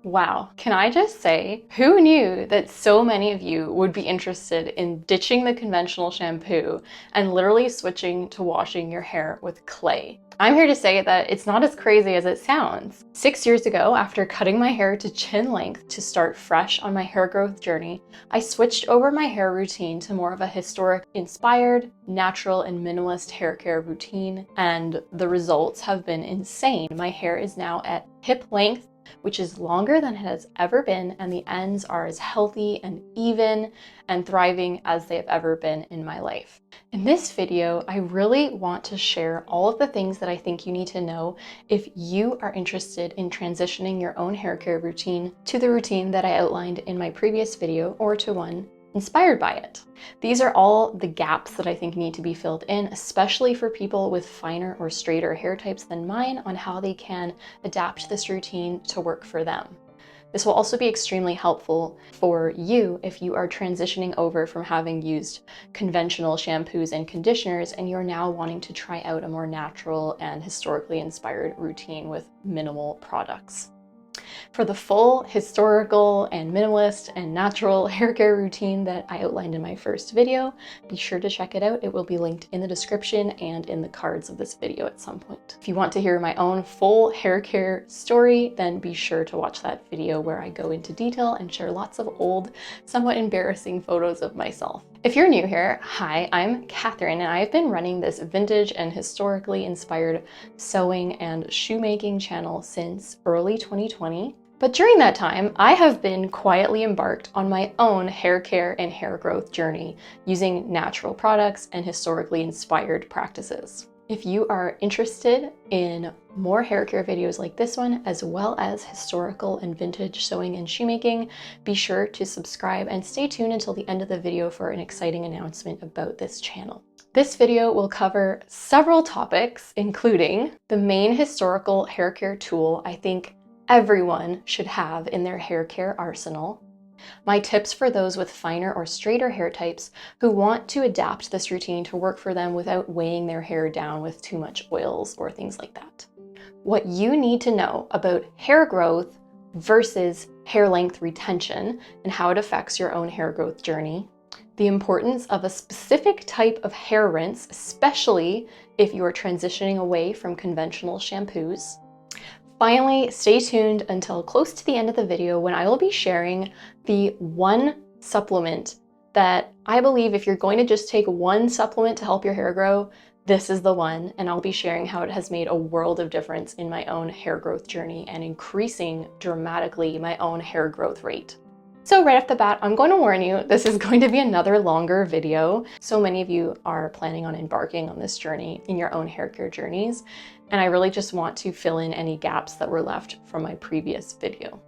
Wow, can I just say, who knew that so many of you would be interested in ditching the conventional shampoo and literally switching to washing your hair with clay? I'm here to say that it's not as crazy as it sounds. 6 years ago, after cutting my hair to chin length to start fresh on my hair growth journey, I switched over my hair routine to more of a historic-inspired, natural, and minimalist hair care routine, and the results have been insane. My hair is now at hip length, which is longer than it has ever been, and the ends are as healthy and even and thriving as they have ever been in my life. In this video, I really want to share all of the things that I think you need to know if you are interested in transitioning your own hair care routine to the routine that I outlined in my previous video or to one inspired by it. These are all the gaps that I think need to be filled in, especially for people with finer or straighter hair types than mine, on how they can adapt this routine to work for them. This will also be extremely helpful for you if you are transitioning over from having used conventional shampoos and conditioners and you're now wanting to try out a more natural and historically inspired routine with minimal products. For the full historical and minimalist and natural hair care routine that I outlined in my first video, be sure to check it out. It will be linked in the description and in the cards of this video at some point. If you want to hear my own full hair care story, then be sure to watch that video where I go into detail and share lots of old, somewhat embarrassing photos of myself. If you're new here, hi, I'm Catherine, and I've been running this vintage and historically inspired sewing and shoemaking channel since early 2020. But during that time, I have been quietly embarked on my own hair care and hair growth journey using natural products and historically inspired practices. If you are interested in more hair care videos like this one, as well as historical and vintage sewing and shoemaking, be sure to subscribe and stay tuned until the end of the video for an exciting announcement about this channel. This video will cover several topics, including the main historical hair care tool I think everyone should have in their hair care arsenal, my tips for those with finer or straighter hair types who want to adapt this routine to work for them without weighing their hair down with too much oils or things like that, what you need to know about hair growth versus hair length retention and how it affects your own hair growth journey, the importance of a specific type of hair rinse, especially if you are transitioning away from conventional shampoos. Finally, stay tuned until close to the end of the video when I will be sharing the one supplement that I believe if you're going to just take one supplement to help your hair grow, this is the one, and I'll be sharing how it has made a world of difference in my own hair growth journey and increasing dramatically my own hair growth rate. So right off the bat, I'm going to warn you, this is going to be another longer video. So many of you are planning on embarking on this journey in your own hair care journeys, and I really just want to fill in any gaps that were left from my previous video.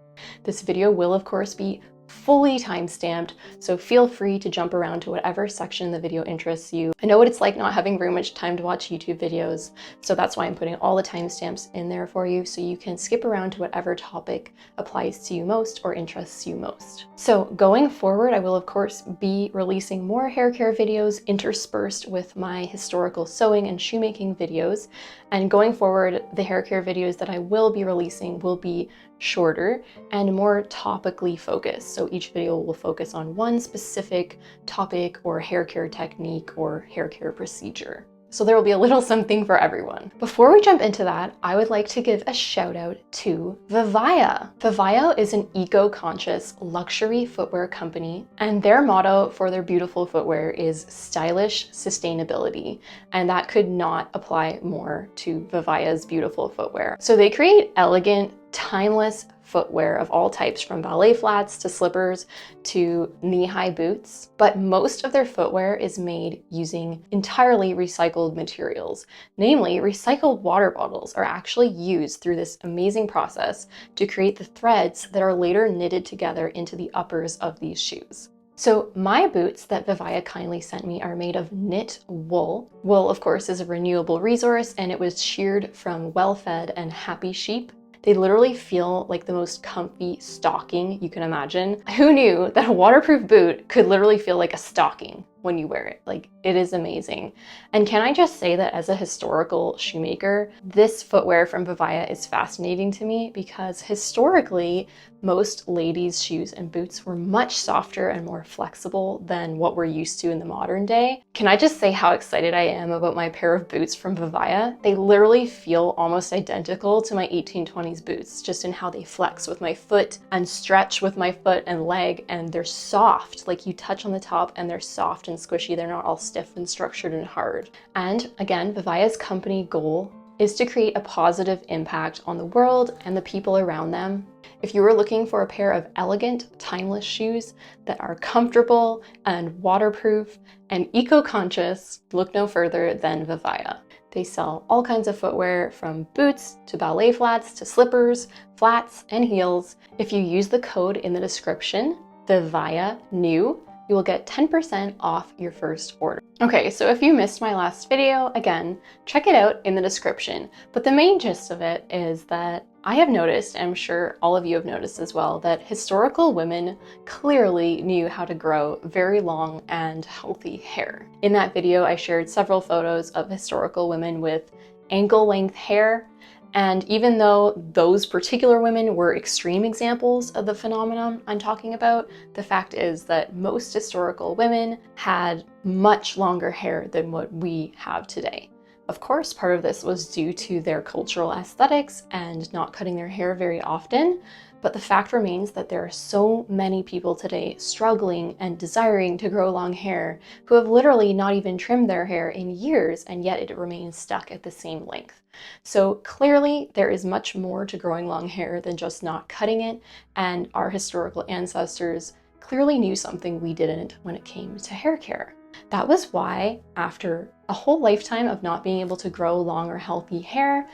This video will, of course, be fully time-stamped, so feel free to jump around to whatever section the video interests you. I know what it's like not having very much time to watch YouTube videos, so that's why I'm putting all the timestamps in there for you, so you can skip around to whatever topic applies to you most or interests you most. So going forward, I will of course be releasing more hair care videos interspersed with my historical sewing and shoemaking videos, and going forward, the hair care videos that I will be releasing will be shorter and more topically focused. So each video will focus on one specific topic or hair care technique or hair care procedure. So there will be a little something for everyone. Before we jump into that, I would like to give a shout out to Vivaia. Vivaia is an eco-conscious luxury footwear company, and their motto for their beautiful footwear is stylish sustainability. And that could not apply more to Vivaia's beautiful footwear. So they create elegant, timeless footwear of all types, from ballet flats to slippers to knee-high boots. But most of their footwear is made using entirely recycled materials. Namely, recycled water bottles are actually used through this amazing process to create the threads that are later knitted together into the uppers of these shoes. So my boots that Vivaia kindly sent me are made of knit wool. Wool, of course, is a renewable resource, and it was sheared from well-fed and happy sheep. They literally feel like the most comfy stocking you can imagine. Who knew that a waterproof boot could literally feel like a stocking? when you wear it. Like, it is amazing. And can I just say that as a historical shoemaker, this footwear from Vivaia is fascinating to me because historically, most ladies' shoes and boots were much softer and more flexible than what we're used to in the modern day. Can I just say how excited I am about my pair of boots from Vivaia? They literally feel almost identical to my 1820s boots, just in how they flex with my foot and stretch with my foot and leg, and they're soft. Like, you touch on the top and they're soft and squishy. They're not all stiff and structured and hard. And again, Vivaia's company goal is to create a positive impact on the world and the people around them. If you were looking for a pair of elegant, timeless shoes that are comfortable and waterproof and eco-conscious, look no further than Vivaia. They sell all kinds of footwear, from boots to ballet flats to slippers, flats, and heels. If you use the code in the description, VIVAIANEW, you will get 10% off your first order. Okay, so if you missed my last video, again, check it out in the description. But the main gist of it is that I have noticed, and I'm sure all of you have noticed as well, that historical women clearly knew how to grow very long and healthy hair. In that video, I shared several photos of historical women with ankle-length hair. And even though those particular women were extreme examples of the phenomenon I'm talking about, the fact is that most historical women had much longer hair than what we have today. Of course, part of this was due to their cultural aesthetics and not cutting their hair very often, but the fact remains that there are so many people today struggling and desiring to grow long hair who have literally not even trimmed their hair in years, and yet it remains stuck at the same length. So clearly there is much more to growing long hair than just not cutting it, and our historical ancestors clearly knew something we didn't when it came to hair care. That was why, after a whole lifetime of not being able to grow long or healthy hair,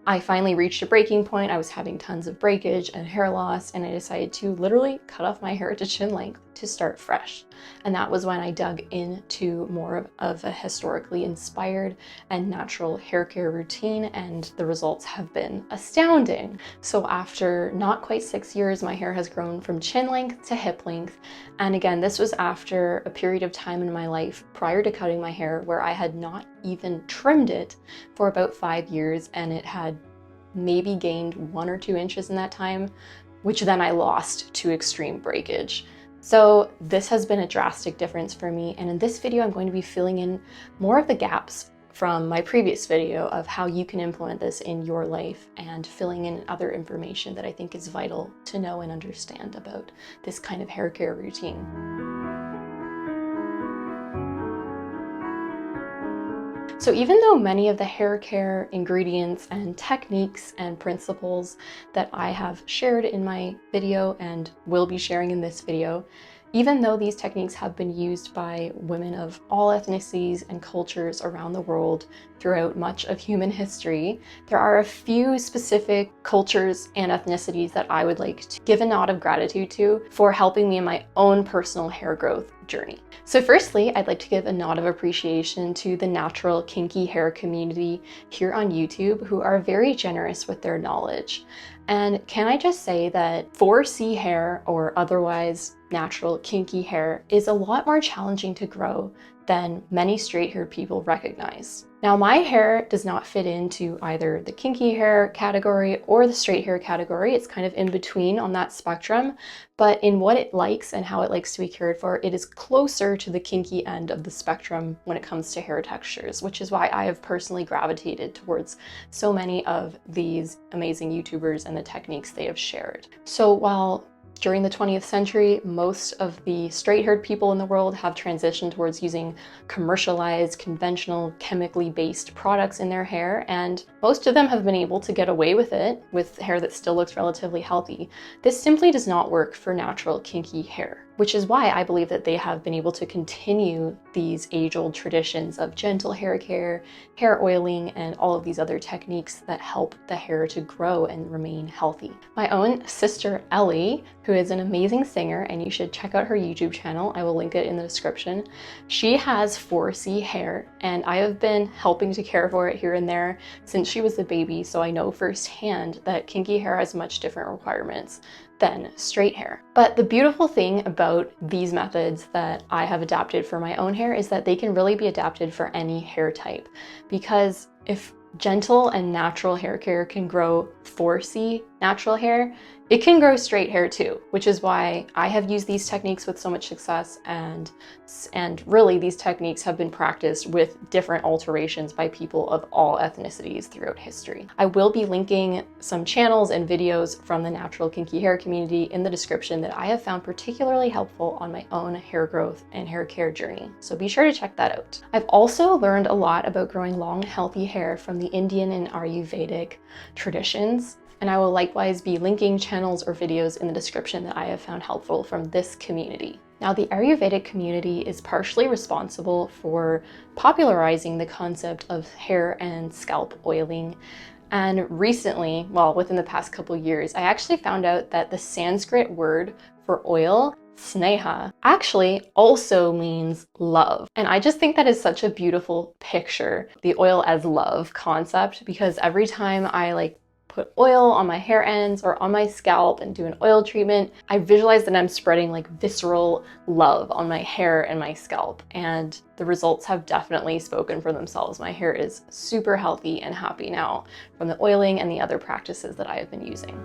I finally reached a breaking point. I was having tons of breakage and hair loss, and I decided to literally cut off my hair to chin length to start fresh. And that was when I dug into more of a historically inspired and natural hair care routine, and the results have been astounding. So after not quite 6 years, my hair has grown from chin length to hip length. And again, this was after a period of time in my life prior to cutting my hair where I had not even trimmed it for about 5 years, and it had maybe gained 1 or 2 inches in that time, which then I lost to extreme breakage. So this has been a drastic difference for me, and in this video I'm going to be filling in more of the gaps from my previous video of how you can implement this in your life, and filling in other information that I think is vital to know and understand about this kind of hair care routine. So even though many of the hair care ingredients and techniques and principles that I have shared in my video and will be sharing in this video, even though these techniques have been used by women of all ethnicities and cultures around the world throughout much of human history, there are a few specific cultures and ethnicities that I would like to give a nod of gratitude to for helping me in my own personal hair growth journey. So firstly, I'd like to give a nod of appreciation to the natural kinky hair community here on YouTube, who are very generous with their knowledge. And can I just say that 4C hair, or otherwise natural kinky hair, is a lot more challenging to grow than many straight-haired people recognize. Now, my hair does not fit into either the kinky hair category or the straight hair category. It's kind of in between on that spectrum, but in what it likes and how it likes to be cared for, it is closer to the kinky end of the spectrum when it comes to hair textures, which is why I have personally gravitated towards so many of these amazing YouTubers and the techniques they have shared. So while during the 20th century, most of the straight-haired people in the world have transitioned towards using commercialized, conventional, chemically based products in their hair, and most of them have been able to get away with it with hair that still looks relatively healthy. This simply does not work for natural kinky hair, which is why I believe that they have been able to continue these age-old traditions of gentle hair care, hair oiling, and all of these other techniques that help the hair to grow and remain healthy. My own sister Ellie, who who is an amazing singer, and you should check out her YouTube channel. I will link it in the description. She has 4C hair, and I have been helping to care for it here and there since she was a baby, so I know firsthand that kinky hair has much different requirements than straight hair. But the beautiful thing about these methods that I have adapted for my own hair is that they can really be adapted for any hair type, because if gentle and natural hair care can grow 4C natural hair, it can grow straight hair too, which is why I have used these techniques with so much success, and really these techniques have been practiced with different alterations by people of all ethnicities throughout history. I will be linking some channels and videos from the natural kinky hair community in the description that I have found particularly helpful on my own hair growth and hair care journey, so be sure to check that out. I've also learned a lot about growing long, healthy hair from the Indian and Aruyvedic traditions, and I will likewise be linking channels or videos in the description that I have found helpful from this community. Now, the Aruyvedic community is partially responsible for popularizing the concept of hair and scalp oiling. And recently, well, within the past couple years, I actually found out that the Sanskrit word for oil, sneha, actually also means love. And I just think that is such a beautiful picture, the oil as love concept, because every time I put oil on my hair ends or on my scalp and do an oil treatment, I visualize that I'm spreading like visceral love on my hair and my scalp. And the results have definitely spoken for themselves. My hair is super healthy and happy now from the oiling and the other practices that I have been using.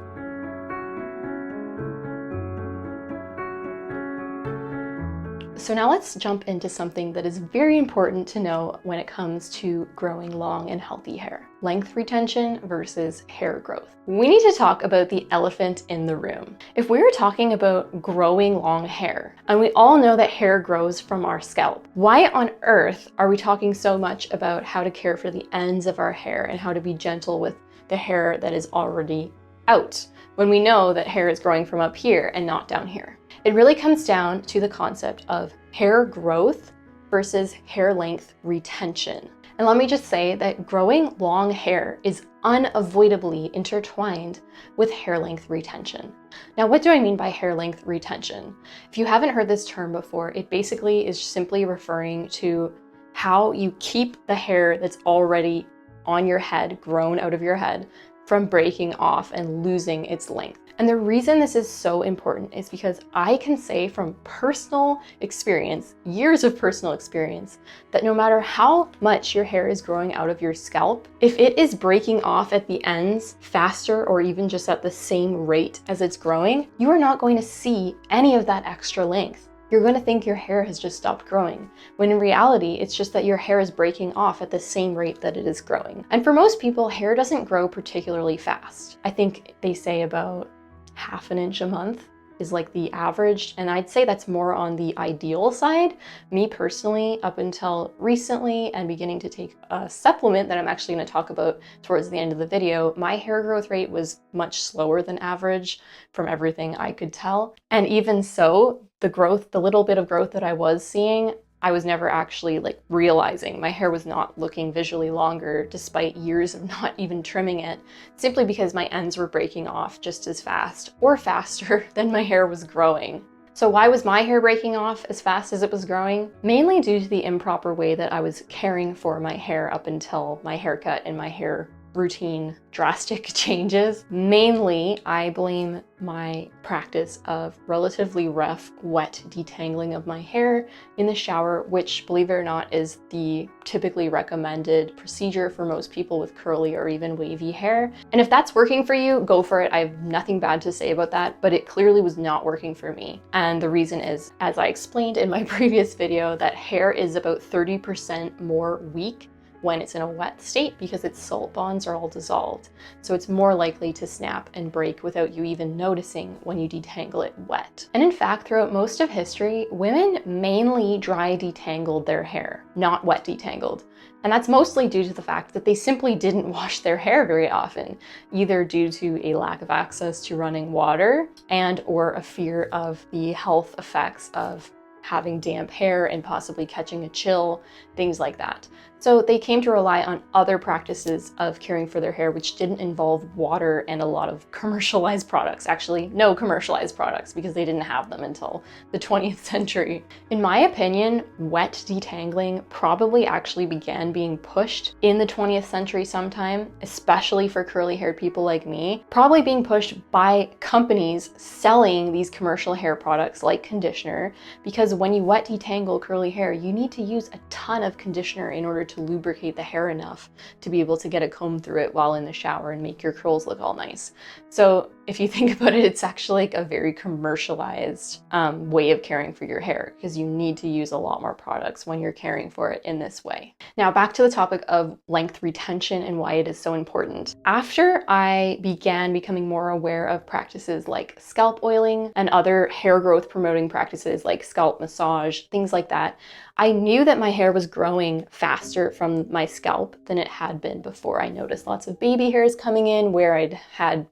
So now let's jump into something that is very important to know when it comes to growing long and healthy hair: length retention versus hair growth. We need to talk about the elephant in the room. If we were talking about growing long hair, and we all know that hair grows from our scalp, why on earth are we talking so much about how to care for the ends of our hair and how to be gentle with the hair that is already out, when we know that hair is growing from up here and not down here? It really comes down to the concept of hair growth versus hair length retention. And let me just say that growing long hair is unavoidably intertwined with hair length retention. Now, what do I mean by hair length retention? If you haven't heard this term before, it basically is simply referring to how you keep the hair that's already on your head, grown out of your head, from breaking off and losing its length. And the reason this is so important is because I can say from personal experience, years of personal experience, that no matter how much your hair is growing out of your scalp, if it is breaking off at the ends faster or even just at the same rate as it's growing, you are not going to see any of that extra length. You're going to think your hair has just stopped growing, when in reality, it's just that your hair is breaking off at the same rate that it is growing. And for most people, hair doesn't grow particularly fast. I think they say about ½ an inch a month is like the average, and I'd say that's more on the ideal side. Me personally, up until recently and beginning to take a supplement that I'm actually going to talk about towards the end of the video, my hair growth rate was much slower than average from everything I could tell. And even so, the little bit of growth that I was seeing, I was never actually realizing. My hair was not looking visually longer despite years of not even trimming it, simply because my ends were breaking off just as fast or faster than my hair was growing. So why was my hair breaking off as fast as it was growing? Mainly due to the improper way that I was caring for my hair up until my haircut and my hair routine drastic changes. Mainly, I blame my practice of relatively rough, wet detangling of my hair in the shower, which, believe it or not, is the typically recommended procedure for most people with curly or even wavy hair. And if that's working for you, go for it. I have nothing bad to say about that, but it clearly was not working for me. And the reason is, as I explained in my previous video, that hair is about 30% more weak when it's in a wet state because its salt bonds are all dissolved. So it's more likely to snap and break without you even noticing when you detangle it wet. And in fact, throughout most of history, women mainly dry detangled their hair, not wet detangled. And that's mostly due to the fact that they simply didn't wash their hair very often, either due to a lack of access to running water and or a fear of the health effects of having damp hair and possibly catching a chill, things like that. So they came to rely on other practices of caring for their hair, which didn't involve water and a lot of commercialized products. Actually, no commercialized products, because they didn't have them until the 20th century. In my opinion, wet detangling probably actually began being pushed in the 20th century sometime, especially for curly-haired people like me, probably being pushed by companies selling these commercial hair products like conditioner, because when you wet detangle curly hair, you need to use a ton of conditioner in order to lubricate the hair enough to be able to get a comb through it while in the shower and make your curls look all nice. So if you think about it, it's actually like a very commercialized way of caring for your hair, because you need to use a lot more products when you're caring for it in this way. Now back to the topic of length retention and why it is so important. After I began becoming more aware of practices like scalp oiling and other hair growth promoting practices like scalp massage, things like that, I knew that my hair was growing faster from my scalp than it had been before. I noticed lots of baby hairs coming in where I'd had,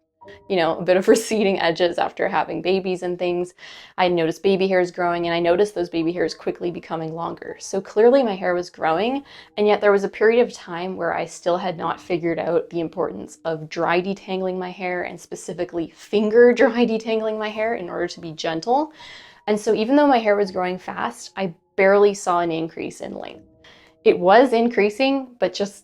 you know, a bit of receding edges after having babies and things. I noticed baby hairs growing, and I noticed those baby hairs quickly becoming longer. So clearly my hair was growing, and yet there was a period of time where I still had not figured out the importance of dry detangling my hair, and specifically finger dry detangling my hair in order to be gentle. And so even though my hair was growing fast, I barely saw an increase in length. It was increasing, but just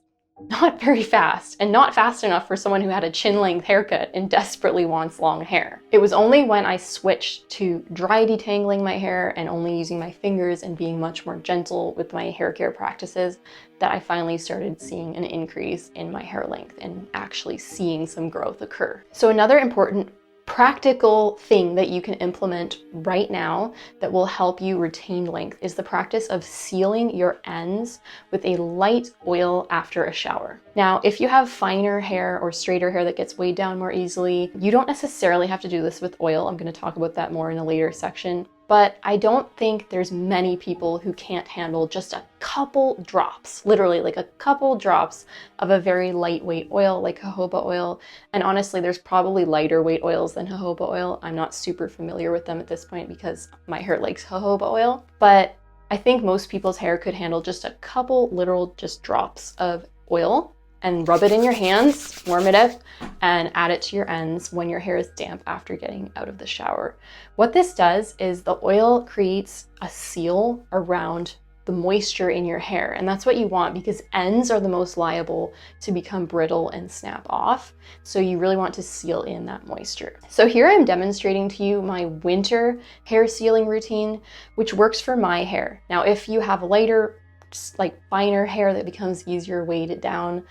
not very fast, and not fast enough for someone who had a chin-length haircut and desperately wants long hair. It was only when I switched to dry detangling my hair and only using my fingers and being much more gentle with my hair care practices that I finally started seeing an increase in my hair length and actually seeing some growth occur. So another important practical thing that you can implement right now that will help you retain length is the practice of sealing your ends with a light oil after a shower. Now, if you have finer hair or straighter hair that gets weighed down more easily, you don't necessarily have to do this with oil. I'm going to talk about that more in a later section. But I don't think there's many people who can't handle just a couple drops, literally like a couple drops of a very lightweight oil like jojoba oil. And honestly, there's probably lighter weight oils than jojoba oil. I'm not super familiar with them at this point because my hair likes jojoba oil. But I think most people's hair could handle just a couple literal just drops of oil, and rub it in your hands, warm it up, and add it to your ends when your hair is damp after getting out of the shower. What this does is the oil creates a seal around the moisture in your hair, and that's what you want because ends are the most liable to become brittle and snap off. So you really want to seal in that moisture. So here I'm demonstrating to you my winter hair sealing routine, which works for my hair. Now, if you have lighter, like finer hair that becomes easier weighted down,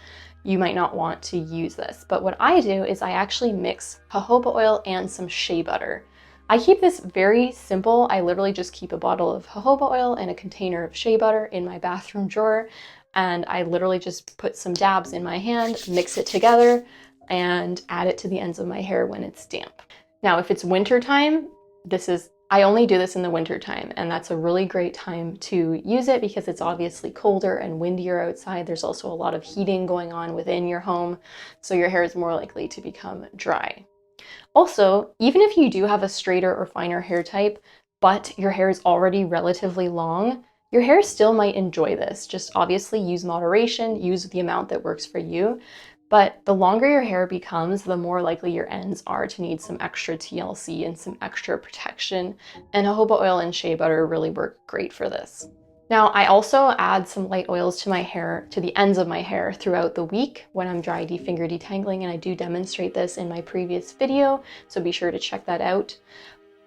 you might not want to use this. But what I do is I actually mix jojoba oil and some shea butter. I keep this very simple. I literally just keep a bottle of jojoba oil and a container of shea butter in my bathroom drawer, and I literally just put some dabs in my hand, mix it together, and add it to the ends of my hair when it's damp. Now, if it's winter time, I only do this in the winter time, and that's a really great time to use it because it's obviously colder and windier outside. There's also a lot of heating going on within your home, so your hair is more likely to become dry. Also, even if you do have a straighter or finer hair type, but your hair is already relatively long, your hair still might enjoy this. Just obviously use moderation, use the amount that works for you. But the longer your hair becomes, the more likely your ends are to need some extra TLC and some extra protection. And jojoba oil and shea butter really work great for this. Now, I also add some light oils to my hair, to the ends of my hair throughout the week when I'm dry finger detangling, and I do demonstrate this in my previous video, so be sure to check that out.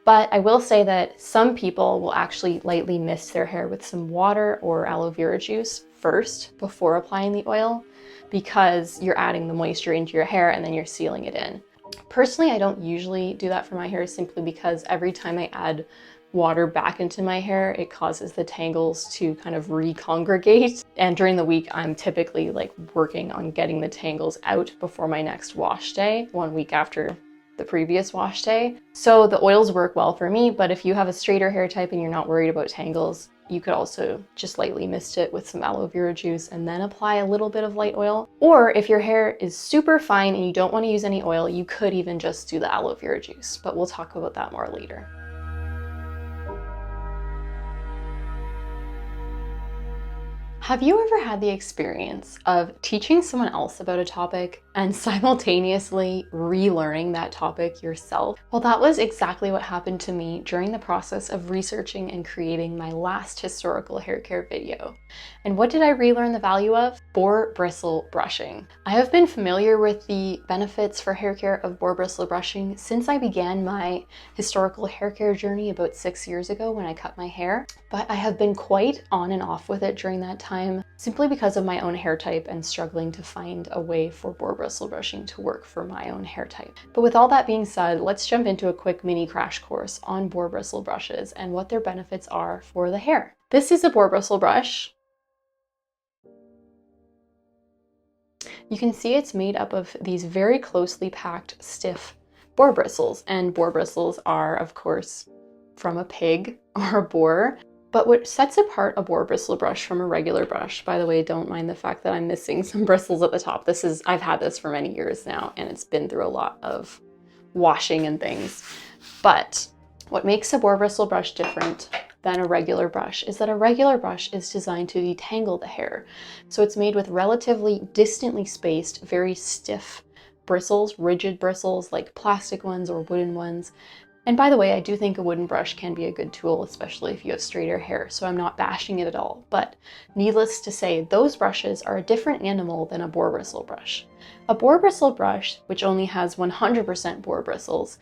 But I will say that some people will actually lightly mist their hair with some water or aloe vera juice first before applying the oil, because you're adding the moisture into your hair and then you're sealing it in. Personally, I don't usually do that for my hair simply because every time I add water back into my hair, it causes the tangles to kind of recongregate. And during the week, I'm typically like working on getting the tangles out before my next wash day, 1 week after the previous wash day. So the oils work well for me, but if you have a straighter hair type and you're not worried about tangles, you could also just lightly mist it with some aloe vera juice and then apply a little bit of light oil. Or if your hair is super fine and you don't want to use any oil, you could even just do the aloe vera juice, but we'll talk about that more later. Have you ever had the experience of teaching someone else about a topic and simultaneously relearning that topic yourself? Well, that was exactly what happened to me during the process of researching and creating my last historical hair care video. And what did I relearn the value of? Boar bristle brushing. I have been familiar with the benefits for hair care of boar bristle brushing since I began my historical hair care journey about 6 years ago when I cut my hair, but I have been quite on and off with it during that time simply because of my own hair type and struggling to find a way for boar bristle brushing to work for my own hair type. But with all that being said, let's jump into a quick mini crash course on boar bristle brushes and what their benefits are for the hair. This is a boar bristle brush. You can see it's made up of these very closely packed, stiff boar bristles, and boar bristles are, of course, from a pig or a boar. But what sets apart a boar bristle brush from a regular brush, by the way, don't mind the fact that I'm missing some bristles at the top. I've had this for many years now, and it's been through a lot of washing and things. But what makes a boar bristle brush different than a regular brush is that a regular brush is designed to detangle the hair. So it's made with relatively distantly spaced, very stiff bristles, rigid bristles like plastic ones or wooden ones. And by the way, I do think a wooden brush can be a good tool, especially if you have straighter hair, so I'm not bashing it at all. But needless to say, those brushes are a different animal than a boar bristle brush. A boar bristle brush, which only has 100% boar bristles,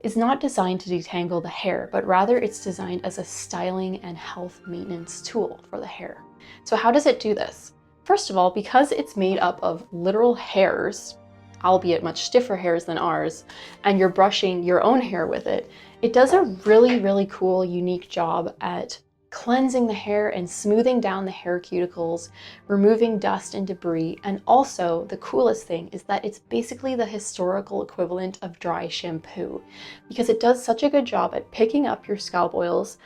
is not designed to detangle the hair, but rather it's designed as a styling and health maintenance tool for the hair. So how does it do this? First of all, because it's made up of literal hairs, albeit much stiffer hairs than ours, and you're brushing your own hair with it, it does a really, really cool, unique job at cleansing the hair and smoothing down the hair cuticles, removing dust and debris. And also, the coolest thing is that it's basically the historical equivalent of dry shampoo, because it does such a good job at picking up your scalp oils,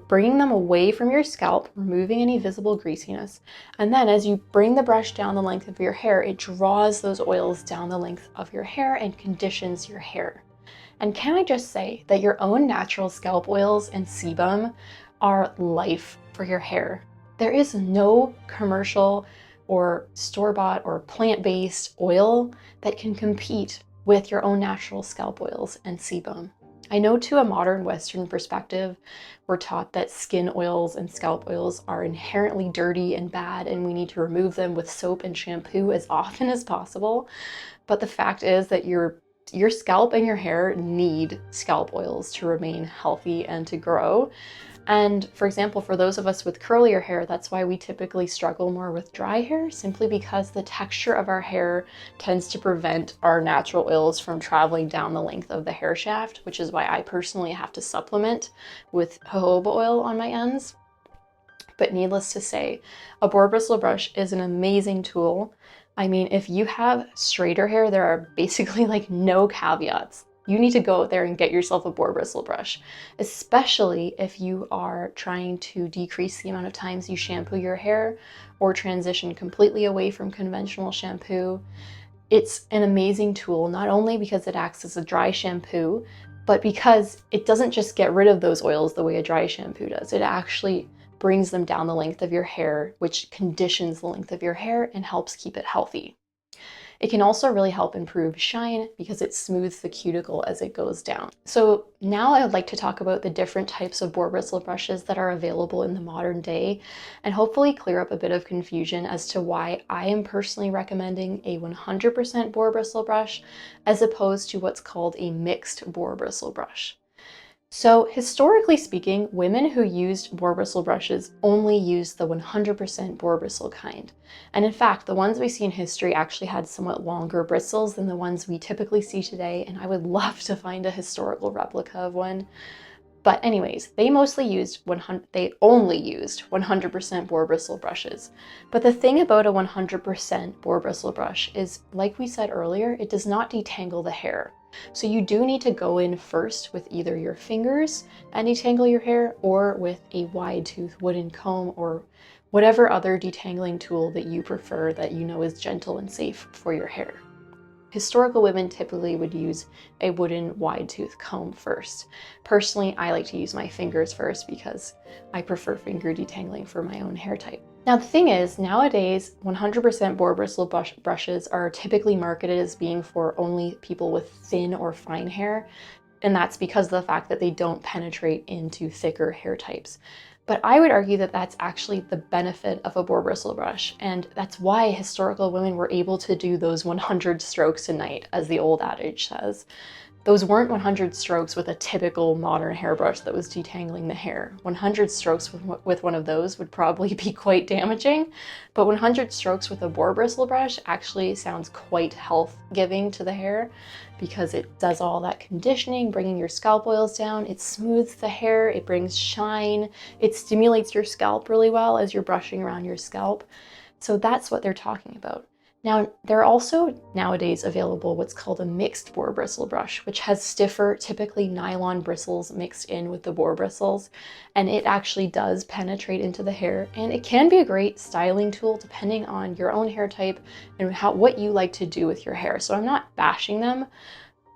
bringing them away from your scalp, removing any visible greasiness. And then as you bring the brush down the length of your hair, it draws those oils down the length of your hair and conditions your hair. And can I just say that your own natural scalp oils and sebum are life for your hair. There is no commercial or store-bought or plant-based oil that can compete with your own natural scalp oils and sebum. I know to a modern Western perspective, we're taught that skin oils and scalp oils are inherently dirty and bad, and we need to remove them with soap and shampoo as often as possible. But the fact is that your scalp and your hair need scalp oils to remain healthy and to grow. And for example, for those of us with curlier hair, that's why we typically struggle more with dry hair, simply because the texture of our hair tends to prevent our natural oils from traveling down the length of the hair shaft, which is why I personally have to supplement with jojoba oil on my ends. But needless to say, a boar bristle brush is an amazing tool. I mean, if you have straighter hair, there are basically like no caveats. You need to go out there and get yourself a boar bristle brush, especially if you are trying to decrease the amount of times you shampoo your hair or transition completely away from conventional shampoo. It's an amazing tool, not only because it acts as a dry shampoo, but because it doesn't just get rid of those oils the way a dry shampoo does. It actually brings them down the length of your hair, which conditions the length of your hair and helps keep it healthy. It can also really help improve shine because it smooths the cuticle as it goes down. So now I would like to talk about the different types of boar bristle brushes that are available in the modern day and hopefully clear up a bit of confusion as to why I am personally recommending a 100% boar bristle brush as opposed to what's called a mixed boar bristle brush. So historically speaking, women who used boar bristle brushes only used the 100% boar bristle kind. And in fact, the ones we see in history actually had somewhat longer bristles than the ones we typically see today, and I would love to find a historical replica of one. But anyways, they only used 100% boar bristle brushes. But the thing about a 100% boar bristle brush is, like we said earlier, it does not detangle the hair. So you do need to go in first with either your fingers and detangle your hair, or with a wide tooth wooden comb or whatever other detangling tool that you prefer that you know is gentle and safe for your hair. Historical women typically would use a wooden wide tooth comb first. Personally, I like to use my fingers first because I prefer finger detangling for my own hair type. Now, the thing is, nowadays, 100% boar bristle brushes are typically marketed as being for only people with thin or fine hair, and that's because of the fact that they don't penetrate into thicker hair types. But I would argue that that's actually the benefit of a boar bristle brush, and that's why historical women were able to do those 100 strokes a night, as the old adage says. Those weren't 100 strokes with a typical modern hairbrush that was detangling the hair. 100 strokes with one of those would probably be quite damaging, but 100 strokes with a boar bristle brush actually sounds quite health-giving to the hair because it does all that conditioning, bringing your scalp oils down, it smooths the hair, it brings shine, it stimulates your scalp really well as you're brushing around your scalp. So that's what they're talking about. Now, there are also nowadays available what's called a mixed boar bristle brush, which has stiffer, typically nylon bristles mixed in with the boar bristles, and it actually does penetrate into the hair, and it can be a great styling tool depending on your own hair type and what you like to do with your hair. So I'm not bashing them,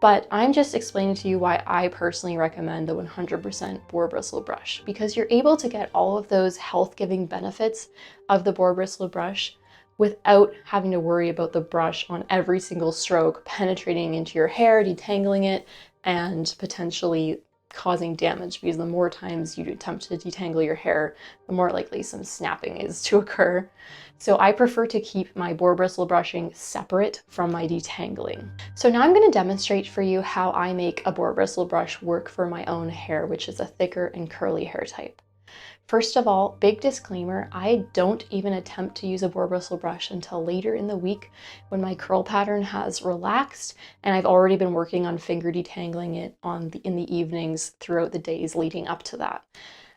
but I'm just explaining to you why I personally recommend the 100% boar bristle brush, because you're able to get all of those health-giving benefits of the boar bristle brush without having to worry about the brush on every single stroke penetrating into your hair, detangling it, and potentially causing damage, because the more times you attempt to detangle your hair, the more likely some snapping is to occur. So I prefer to keep my boar bristle brushing separate from my detangling. So now I'm going to demonstrate for you how I make a boar bristle brush work for my own hair, which is a thicker and curly hair type. First of all, big disclaimer, I don't even attempt to use a boar bristle brush until later in the week when my curl pattern has relaxed and I've already been working on finger detangling it in the evenings throughout the days leading up to that.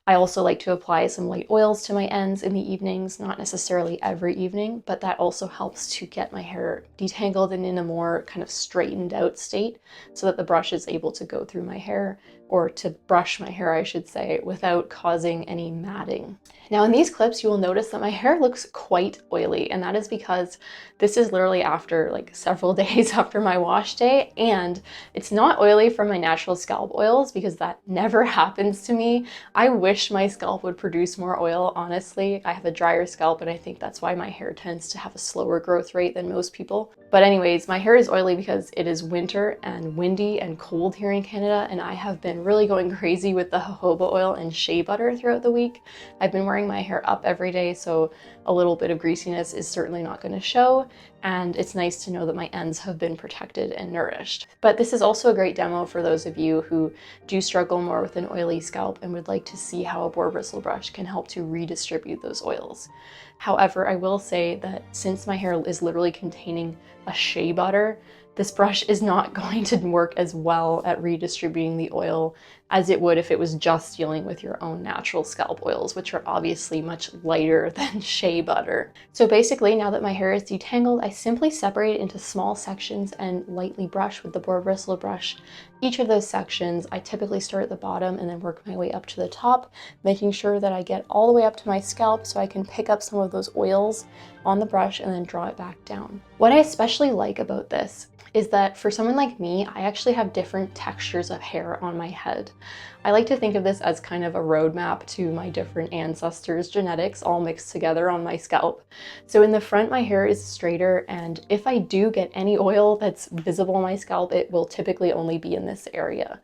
I also like to apply some light oils to my ends in the evenings, not necessarily every evening, but that also helps to get my hair detangled and in a more kind of straightened out state so that the brush is able to go through my hair, or to brush my hair, I should say, without causing any matting. Now in these clips, you will notice that my hair looks quite oily, and that is because this is literally after like several days after my wash day, and it's not oily from my natural scalp oils because that never happens to me. I wish my scalp would produce more oil, honestly. I have a drier scalp, and I think that's why my hair tends to have a slower growth rate than most people. But anyways, my hair is oily because it is winter and windy and cold here in Canada, and I have been really going crazy with the jojoba oil and shea butter throughout the week. I've been wearing my hair up every day, so a little bit of greasiness is certainly not going to show, and it's nice to know that my ends have been protected and nourished. But this is also a great demo for those of you who do struggle more with an oily scalp and would like to see how a boar bristle brush can help to redistribute those oils. However, I will say that since my hair is literally containing a shea butter, this brush is not going to work as well at redistributing the oil as it would if it was just dealing with your own natural scalp oils, which are obviously much lighter than shea butter. So basically, now that my hair is detangled, I simply separate it into small sections and lightly brush with the boar bristle brush. Each of those sections, I typically start at the bottom and then work my way up to the top, making sure that I get all the way up to my scalp so I can pick up some of those oils on the brush and then draw it back down. What I especially like about this is that for someone like me, I actually have different textures of hair on my head. I like to think of this as kind of a roadmap to my different ancestors' genetics all mixed together on my scalp. So in the front, my hair is straighter, and if I do get any oil that's visible on my scalp, it will typically only be in this area.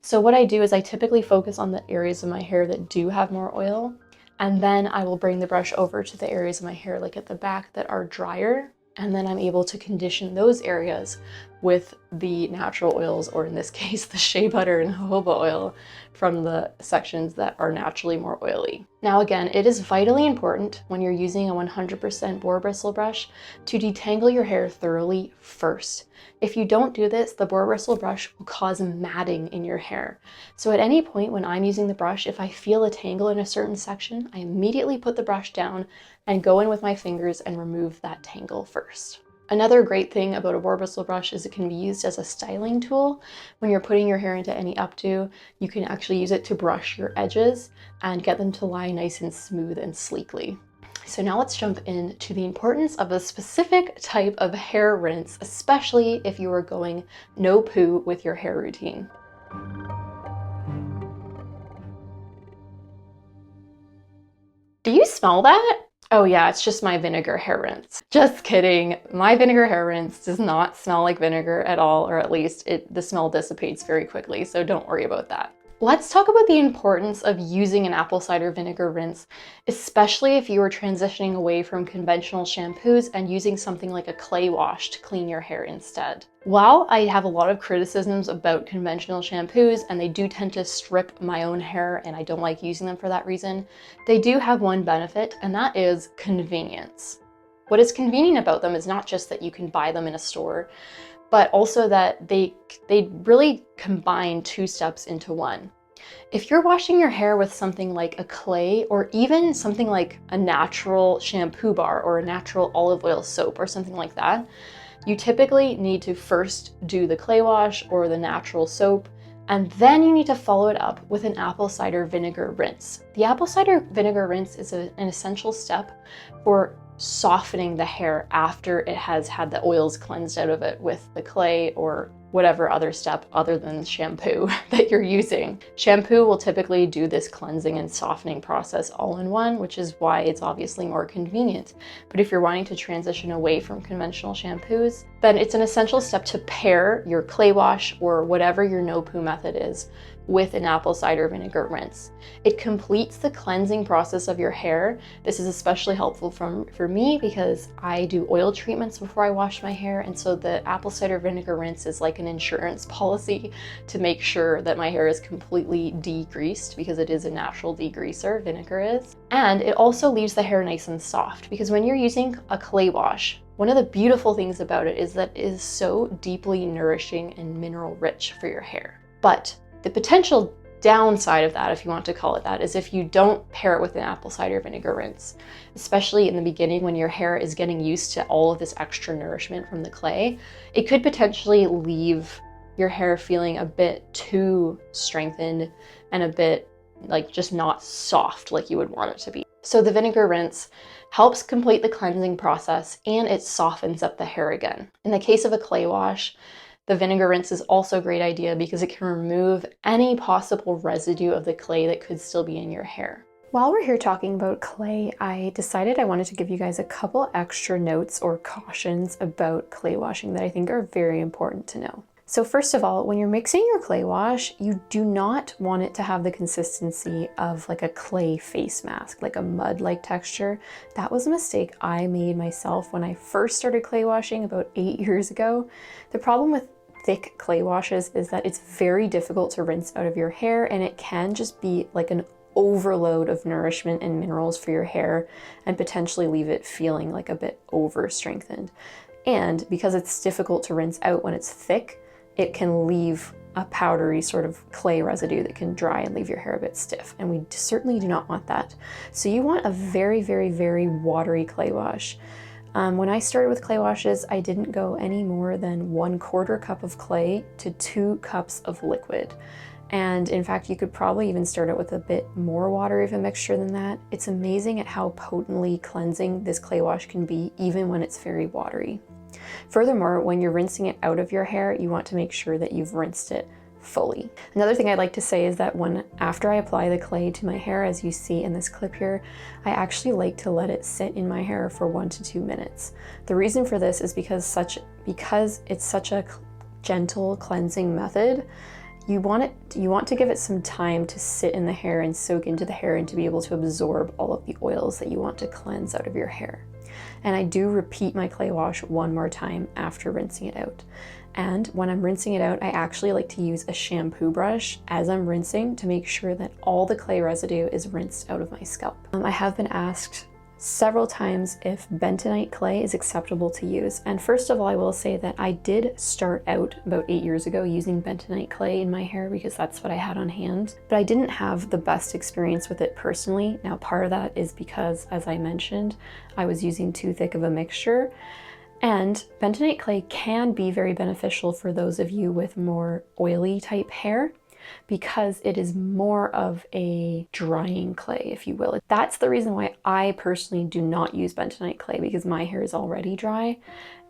So what I do is I typically focus on the areas of my hair that do have more oil, and then I will bring the brush over to the areas of my hair like at the back that are drier, and then I'm able to condition those areas with the natural oils, or in this case, the shea butter and jojoba oil from the sections that are naturally more oily. Now again, it is vitally important when you're using a 100% boar bristle brush to detangle your hair thoroughly first. If you don't do this, the boar bristle brush will cause matting in your hair. So at any point when I'm using the brush, if I feel a tangle in a certain section, I immediately put the brush down and go in with my fingers and remove that tangle first. Another great thing about a boar bristle brush is it can be used as a styling tool. When you're putting your hair into any updo, you can actually use it to brush your edges and get them to lie nice and smooth and sleekly. So now let's jump into the importance of a specific type of hair rinse, especially if you are going no poo with your hair routine. Do you smell that? Oh yeah, it's just my vinegar hair rinse. Just kidding. My vinegar hair rinse does not smell like vinegar at all, or at least the smell dissipates very quickly, so don't worry about that. Let's talk about the importance of using an apple cider vinegar rinse, especially if you are transitioning away from conventional shampoos and using something like a clay wash to clean your hair instead. While I have a lot of criticisms about conventional shampoos, and they do tend to strip my own hair and I don't like using them for that reason, they do have one benefit, and that is convenience. What is convenient about them is not just that you can buy them in a store, but also that they really combine two steps into one. If you're washing your hair with something like a clay, or even something like a natural shampoo bar or a natural olive oil soap or something like that, you typically need to first do the clay wash or the natural soap, and then you need to follow it up with an apple cider vinegar rinse. The apple cider vinegar rinse is an essential step for softening the hair after it has had the oils cleansed out of it with the clay or whatever other step other than shampoo that you're using. Shampoo will typically do this cleansing and softening process all in one, which is why it's obviously more convenient. But if you're wanting to transition away from conventional shampoos, then it's an essential step to pair your clay wash or whatever your no-poo method is with an apple cider vinegar rinse. It completes the cleansing process of your hair. This is especially helpful for me because I do oil treatments before I wash my hair, and so the apple cider vinegar rinse is like an insurance policy to make sure that my hair is completely degreased, because it is a natural degreaser, vinegar is. And it also leaves the hair nice and soft, because when you're using a clay wash, one of the beautiful things about it is that it is so deeply nourishing and mineral rich for your hair. But the potential downside of that, if you want to call it that, is if you don't pair it with an apple cider vinegar rinse, especially in the beginning when your hair is getting used to all of this extra nourishment from the clay, it could potentially leave your hair feeling a bit too strengthened and a bit like just not soft like you would want it to be. So the vinegar rinse helps complete the cleansing process, and it softens up the hair again. In the case of a clay wash, the vinegar rinse is also a great idea because it can remove any possible residue of the clay that could still be in your hair. While we're here talking about clay, I decided I wanted to give you guys a couple extra notes or cautions about clay washing that I think are very important to know. So first of all, when you're mixing your clay wash, you do not want it to have the consistency of like a clay face mask, like a mud-like texture. That was a mistake I made myself when I first started clay washing about 8 years ago. The problem with thick clay washes is that it's very difficult to rinse out of your hair, and it can just be like an overload of nourishment and minerals for your hair and potentially leave it feeling like a bit over strengthened. And because it's difficult to rinse out when it's thick, it can leave a powdery sort of clay residue that can dry and leave your hair a bit stiff, and we certainly do not want that. So you want a very, very, very watery clay wash. When I started with clay washes, I didn't go any more than 1/4 cup of clay to 2 cups of liquid. And in fact, you could probably even start out with a bit more watery of a mixture than that. It's amazing at how potently cleansing this clay wash can be, even when it's very watery. Furthermore, when you're rinsing it out of your hair, you want to make sure that you've rinsed it fully. Another thing I'd like to say is that after I apply the clay to my hair, as you see in this clip here, I actually like to let it sit in my hair for 1 to 2 minutes. The reason for this is because it's such a gentle cleansing method. You want to give it some time to sit in the hair and soak into the hair and to be able to absorb all of the oils that you want to cleanse out of your hair. And I do repeat my clay wash one more time after rinsing it out. And when I'm rinsing it out, I actually like to use a shampoo brush as I'm rinsing to make sure that all the clay residue is rinsed out of my scalp. I have been asked several times if bentonite clay is acceptable to use. And first of all, I will say that I did start out about 8 years ago using bentonite clay in my hair because that's what I had on hand, but I didn't have the best experience with it personally. Now, part of that is because, as I mentioned, I was using too thick of a mixture. And bentonite clay can be very beneficial for those of you with more oily type hair, because it is more of a drying clay, if you will. That's the reason why I personally do not use bentonite clay, because my hair is already dry.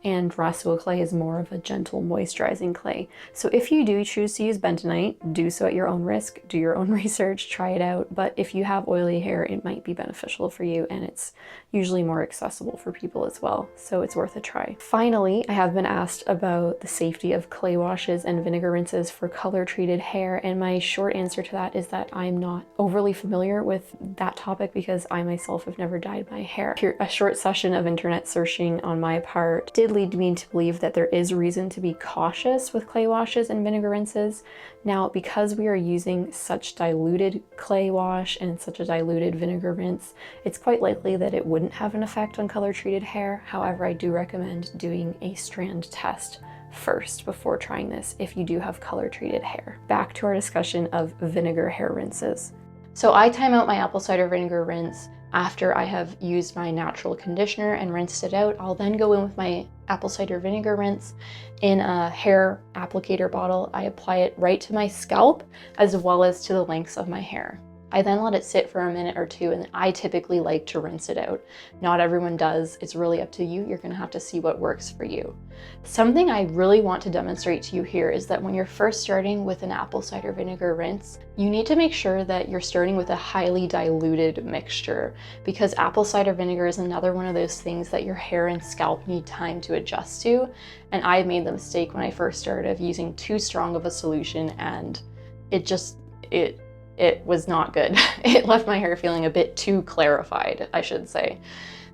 and Roscoe clay is more of a gentle moisturizing clay. So if you do choose to use bentonite, do so at your own risk, do your own research, try it out. But if you have oily hair, it might be beneficial for you, and it's usually more accessible for people as well. So it's worth a try. Finally, I have been asked about the safety of clay washes and vinegar rinses for color treated hair. And my short answer to that is that I'm not overly familiar with that topic because I myself have never dyed my hair. A short session of internet searching on my part did lead me to believe that there is reason to be cautious with clay washes and vinegar rinses. Now, because we are using such diluted clay wash and such a diluted vinegar rinse, it's quite likely that it wouldn't have an effect on color treated hair. However, I do recommend doing a strand test first before trying this if you do have color treated hair. Back to our discussion of vinegar hair rinses. So I time out my apple cider vinegar rinse after I have used my natural conditioner and rinsed it out. I'll then go in with my apple cider vinegar rinse in a hair applicator bottle. I apply it right to my scalp as well as to the lengths of my hair. I then let it sit for a minute or two, and I typically like to rinse it out. Not everyone does. It's really up to you. You're gonna have to see what works for you. Something I really want to demonstrate to you here is that when you're first starting with an apple cider vinegar rinse, you need to make sure that you're starting with a highly diluted mixture, because apple cider vinegar is another one of those things that your hair and scalp need time to adjust to. And I made the mistake when I first started of using too strong of a solution, and it was not good. It left my hair feeling a bit too clarified, I should say.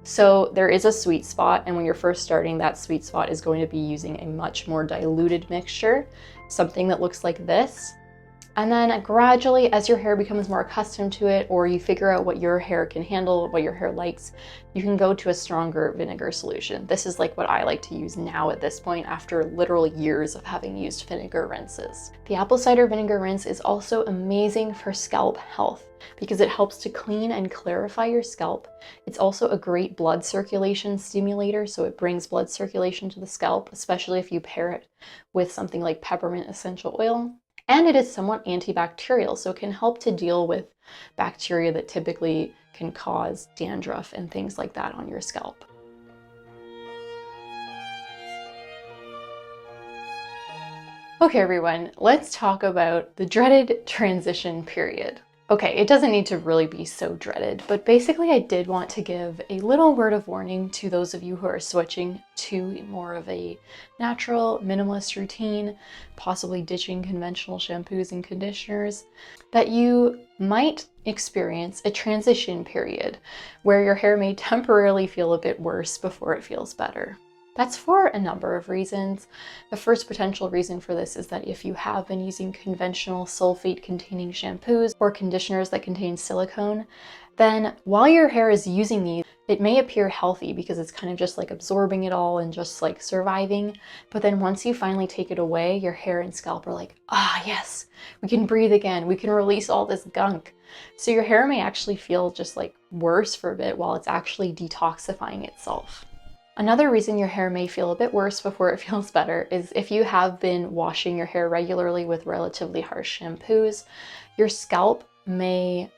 So there is a sweet spot, and when you're first starting, that sweet spot is going to be using a much more diluted mixture, something that looks like this. And then gradually, as your hair becomes more accustomed to it, or you figure out what your hair can handle, what your hair likes, you can go to a stronger vinegar solution. This is like what I like to use now at this point after literal years of having used vinegar rinses. The apple cider vinegar rinse is also amazing for scalp health because it helps to clean and clarify your scalp. It's also a great blood circulation stimulator, so it brings blood circulation to the scalp, especially if you pair it with something like peppermint essential oil. And it is somewhat antibacterial, so it can help to deal with bacteria that typically can cause dandruff and things like that on your scalp. Okay, everyone, let's talk about the dreaded transition period. Okay, it doesn't need to really be so dreaded, but basically I did want to give a little word of warning to those of you who are switching to more of a natural, minimalist routine, possibly ditching conventional shampoos and conditioners, that you might experience a transition period where your hair may temporarily feel a bit worse before it feels better. That's for a number of reasons. The first potential reason for this is that if you have been using conventional sulfate-containing shampoos or conditioners that contain silicone, then while your hair is using these, it may appear healthy because it's kind of just like absorbing it all and just like surviving. But then once you finally take it away, your hair and scalp are like, ah, yes, we can breathe again. We can release all this gunk. So your hair may actually feel just like worse for a bit while it's actually detoxifying itself. Another reason your hair may feel a bit worse before it feels better is if you have been washing your hair regularly with relatively harsh shampoos, your scalp may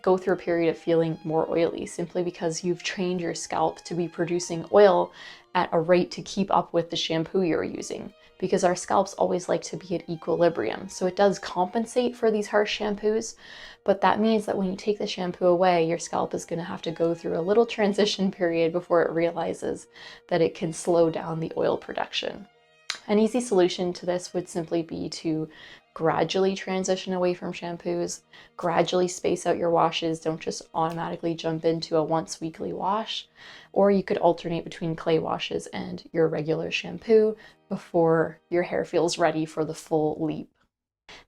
go through a period of feeling more oily simply because you've trained your scalp to be producing oil at a rate to keep up with the shampoo you're using, because our scalps always like to be at equilibrium. So it does compensate for these harsh shampoos, but that means that when you take the shampoo away, your scalp is going to have to go through a little transition period before it realizes that it can slow down the oil production. An easy solution to this would simply be to gradually transition away from shampoos, gradually space out your washes. Don't just automatically jump into a once weekly wash, or you could alternate between clay washes and your regular shampoo before your hair feels ready for the full leap.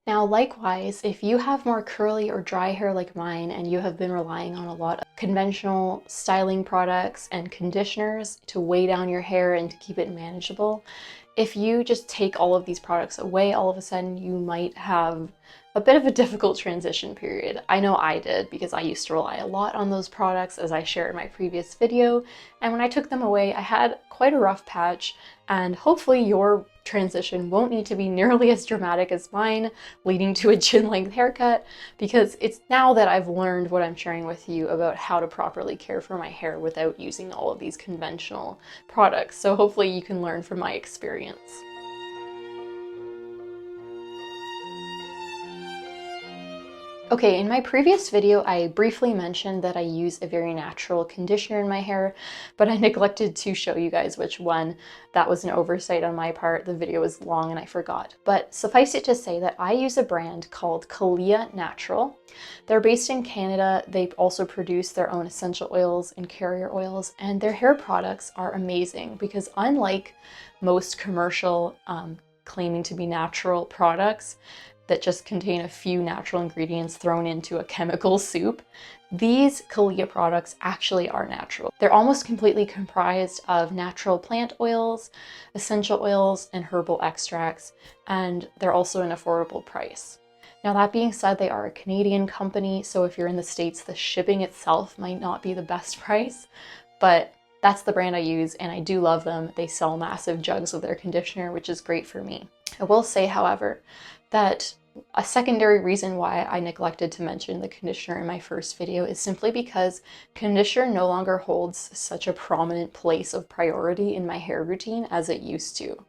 Now, likewise, if you have more curly or dry hair like mine and you have been relying on a lot of conventional styling products and conditioners to weigh down your hair and to keep it manageable, if you just take all of these products away, all of a sudden you might have a bit of a difficult transition period. I know I did, because I used to rely a lot on those products, as I shared in my previous video, and when I took them away, I had quite a rough patch, and hopefully your transition won't need to be nearly as dramatic as mine, leading to a chin-length haircut, because it's now that I've learned what I'm sharing with you about how to properly care for my hair without using all of these conventional products. So hopefully you can learn from my experience. Okay, in my previous video, I briefly mentioned that I use a very natural conditioner in my hair, but I neglected to show you guys which one. That was an oversight on my part. The video was long and I forgot. But suffice it to say that I use a brand called Kalia Natural. They're based in Canada. They also produce their own essential oils and carrier oils, and their hair products are amazing because unlike most commercial claiming to be natural products that just contain a few natural ingredients thrown into a chemical soup, these Kalia products actually are natural. They're almost completely comprised of natural plant oils, essential oils, and herbal extracts, and they're also an affordable price. Now, that being said, they are a Canadian company, so if you're in the States, the shipping itself might not be the best price, but that's the brand I use, and I do love them. They sell massive jugs of their conditioner, which is great for me. I will say, however, that a secondary reason why I neglected to mention the conditioner in my first video is simply because conditioner no longer holds such a prominent place of priority in my hair routine as it used to.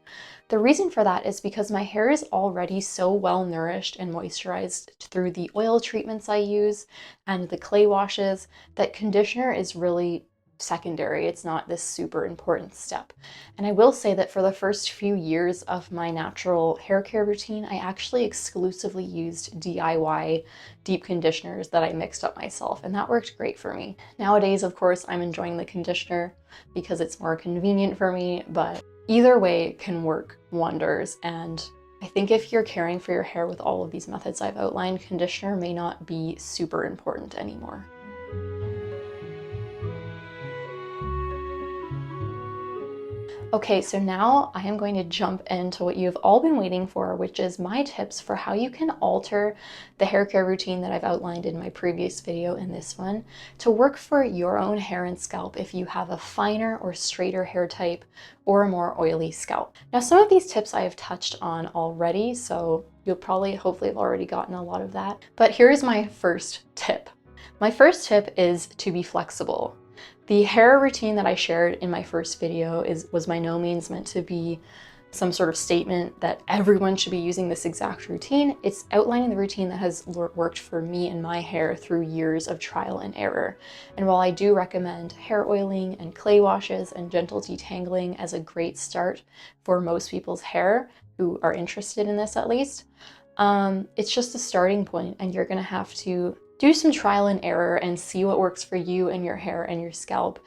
The reason for that is because my hair is already so well nourished and moisturized through the oil treatments I use and the clay washes that conditioner is really secondary. It's not this super important step. And I will say that for the first few years of my natural hair care routine, I actually exclusively used DIY deep conditioners that I mixed up myself, and that worked great for me. Nowadays, of course, I'm enjoying the conditioner because it's more convenient for me, but either way can work wonders. And I think if you're caring for your hair with all of these methods I've outlined, conditioner may not be super important anymore. Okay, so now I am going to jump into what you've all been waiting for, which is my tips for how you can alter the hair care routine that I've outlined in my previous video and this one to work for your own hair and scalp if you have a finer or straighter hair type or a more oily scalp. Now, some of these tips I have touched on already, so you'll probably hopefully have already gotten a lot of that. But here's my first tip. My first tip is to be flexible. The hair routine that I shared in my first video was by no means meant to be some sort of statement that everyone should be using this exact routine. It's outlining the routine that has worked for me and my hair through years of trial and error. And while I do recommend hair oiling and clay washes and gentle detangling as a great start for most people's hair who are interested in this at least, it's just a starting point, and you're gonna have to do some trial and error and see what works for you and your hair and your scalp.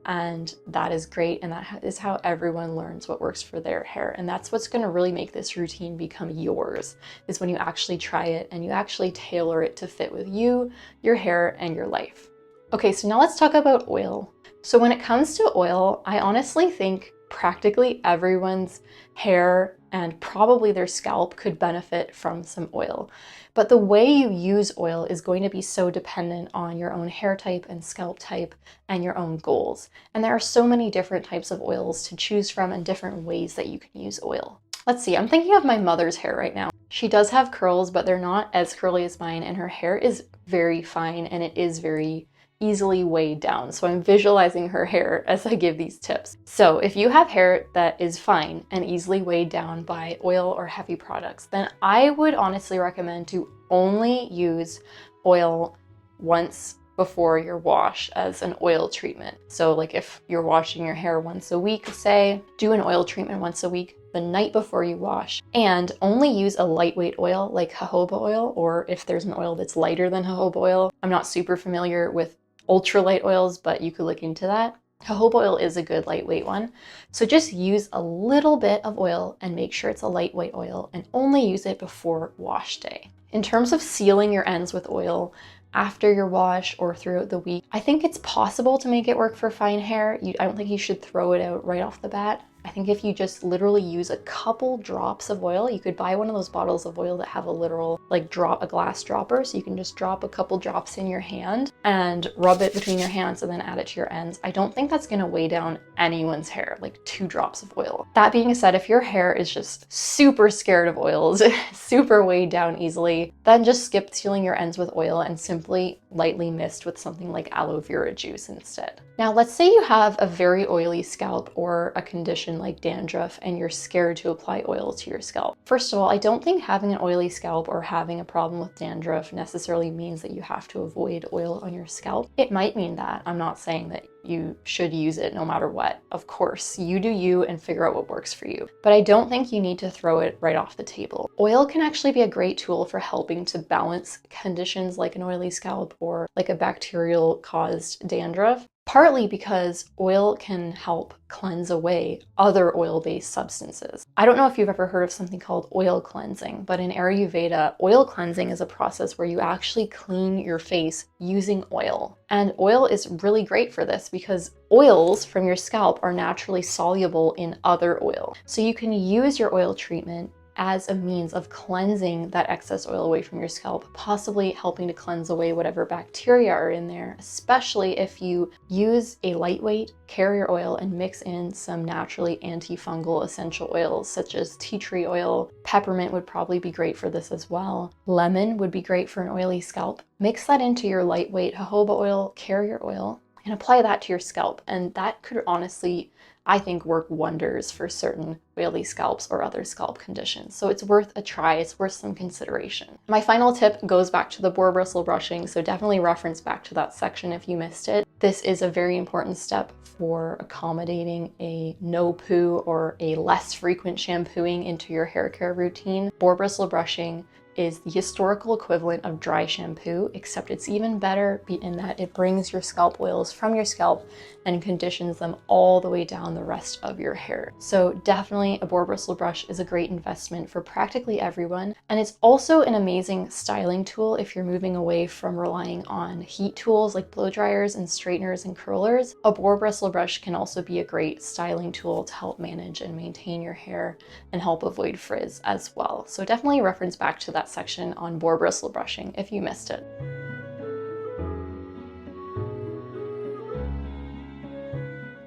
And that is great. And that is how everyone learns what works for their hair. And that's what's going to really make this routine become yours, is when you actually try it and you actually tailor it to fit with you, your hair, and your life. Okay, so now let's talk about oil. So when it comes to oil, I honestly think practically everyone's hair and probably their scalp could benefit from some oil. But the way you use oil is going to be so dependent on your own hair type and scalp type and your own goals. And there are so many different types of oils to choose from and different ways that you can use oil. Let's see, I'm thinking of my mother's hair right now. She does have curls, but they're not as curly as mine, and her hair is very fine and it is very easily weighed down. So I'm visualizing her hair as I give these tips. So if you have hair that is fine and easily weighed down by oil or heavy products, then I would honestly recommend to only use oil once before your wash as an oil treatment. So like if you're washing your hair once a week, say, do an oil treatment once a week the night before you wash, and only use a lightweight oil like jojoba oil, or if there's an oil that's lighter than jojoba oil. I'm not super familiar with ultralight oils, but you could look into that. Jojoba oil is a good lightweight one. So just use a little bit of oil and make sure it's a lightweight oil, and only use it before wash day. In terms of sealing your ends with oil after your wash or throughout the week, I think it's possible to make it work for fine hair. I don't think you should throw it out right off the bat. I think if you just literally use a couple drops of oil, you could buy one of those bottles of oil that have a literal like a glass dropper, so you can just drop a couple drops in your hand and rub it between your hands and then add it to your ends. I don't think that's gonna weigh down anyone's hair, like 2 drops of oil. That being said, if your hair is just super scared of oils, super weighed down easily, then just skip sealing your ends with oil and simply lightly mist with something like aloe vera juice instead. Now, let's say you have a very oily scalp or a condition like dandruff and you're scared to apply oil to your scalp. First of all, I don't think having an oily scalp or having a problem with dandruff necessarily means that you have to avoid oil on your scalp. It might mean that. I'm not saying that you should use it no matter what. Of course, you do you and figure out what works for you. But I don't think you need to throw it right off the table. Oil can actually be a great tool for helping to balance conditions like an oily scalp or like a bacterial caused dandruff. Partly because oil can help cleanse away other oil-based substances. I don't know if you've ever heard of something called oil cleansing, but in Aruyveda, oil cleansing is a process where you actually clean your face using oil. And oil is really great for this because oils from your scalp are naturally soluble in other oil. So you can use your oil treatment as a means of cleansing that excess oil away from your scalp, possibly helping to cleanse away whatever bacteria are in there, especially if you use a lightweight carrier oil and mix in some naturally antifungal essential oils such as tea tree oil. Peppermint would probably be great for this as well. Lemon would be great for an oily scalp. Mix that into your lightweight jojoba oil, carrier oil, and apply that to your scalp. And that could honestly, I think, work wonders for certain oily scalps or other scalp conditions. So it's worth a try, it's worth some consideration. My final tip goes back to the boar bristle brushing, so definitely reference back to that section if you missed it. This is a very important step for accommodating a no poo or a less frequent shampooing into your hair care routine. Boar bristle brushing is the historical equivalent of dry shampoo, except it's even better in that it brings your scalp oils from your scalp and conditions them all the way down the rest of your hair. So definitely a boar bristle brush is a great investment for practically everyone. And it's also an amazing styling tool if you're moving away from relying on heat tools like blow dryers and straighteners and curlers. A boar bristle brush can also be a great styling tool to help manage and maintain your hair and help avoid frizz as well. So definitely reference back to that section on boar bristle brushing if you missed it.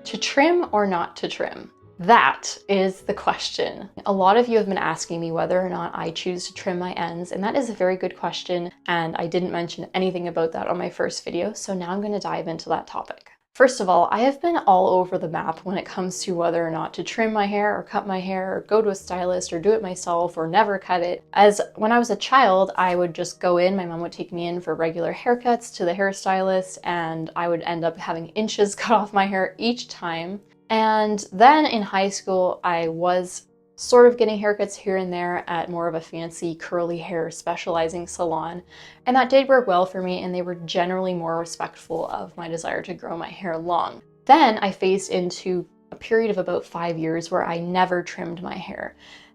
To trim or not to trim? That is the question. A lot of you have been asking me whether or not I choose to trim my ends, and that is a very good question, and I didn't mention anything about that on my first video, so now I'm going to dive into that topic. First of all, I have been all over the map when it comes to whether or not to trim my hair or cut my hair or go to a stylist or do it myself or never cut it. As when I was a child, I would just go in, my mom would take me in for regular haircuts to the hairstylist, and I would end up having inches cut off my hair each time. And then in high school, I was sort of getting haircuts here and there at more of a fancy curly hair specializing salon. And that did work well for me, and they were generally more respectful of my desire to grow my hair long. Then I faced into a period of about 5 years where I never trimmed my hair.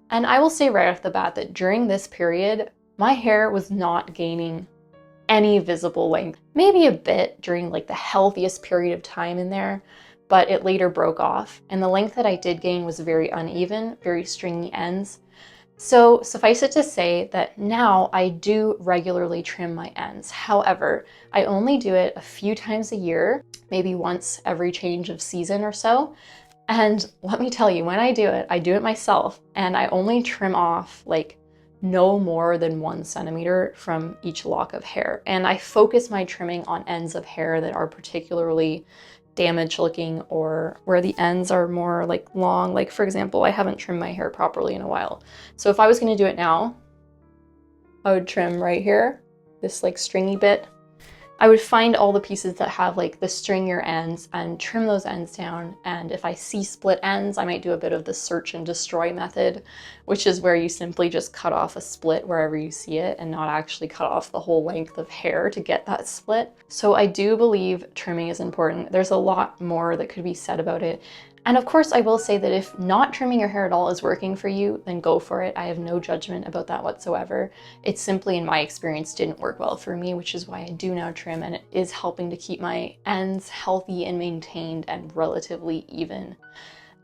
And I will say right off the bat that during this period, my hair was not gaining any visible length. Maybe a bit during like the healthiest period of time in there, but it later broke off. And the length that I did gain was very uneven, very stringy ends. So suffice it to say that now I do regularly trim my ends. However, I only do it a few times a year, maybe once every change of season or so. And let me tell you, when I do it myself, and I only trim off like no more than 1 centimeter from each lock of hair. And I focus my trimming on ends of hair that are particularly damaged looking or where the ends are more like long. Like for example, I haven't trimmed my hair properly in a while. So if I was going to do it now, I would trim right here, this like stringy bit. I would find all the pieces that have like the stringier ends and trim those ends down. And if I see split ends, I might do a bit of the search and destroy method, which is where you simply just cut off a split wherever you see it and not actually cut off the whole length of hair to get that split. So I do believe trimming is important. There's a lot more that could be said about it. And of course, I will say that if not trimming your hair at all is working for you, then go for it. I have no judgment about that whatsoever. It simply, in my experience, didn't work well for me, which is why I do now trim, and it is helping to keep my ends healthy and maintained and relatively even.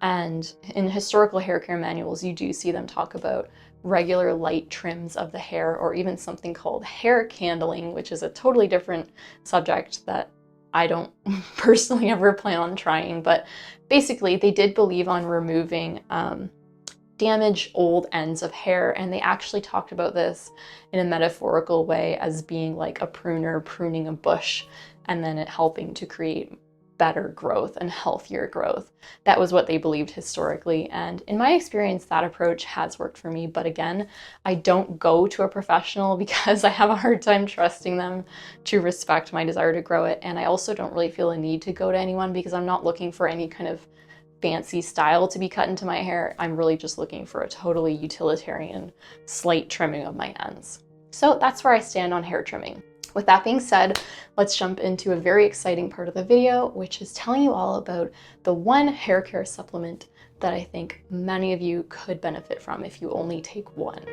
And in historical hair care manuals, you do see them talk about regular light trims of the hair, or even something called hair candling, which is a totally different subject that I don't personally ever plan on trying. But basically, they did believe on removing damaged old ends of hair, and they actually talked about this in a metaphorical way as being like a pruner pruning a bush and then it helping to create better growth and healthier growth. That was what they believed historically, and in my experience that approach has worked for me. But again, I don't go to a professional because I have a hard time trusting them to respect my desire to grow it, and I also don't really feel a need to go to anyone because I'm not looking for any kind of fancy style to be cut into my hair. I'm really just looking for a totally utilitarian slight trimming of my ends. So that's where I stand on hair trimming. With that being said, let's jump into a very exciting part of the video, which is telling you all about the one hair care supplement that I think many of you could benefit from if you only take one.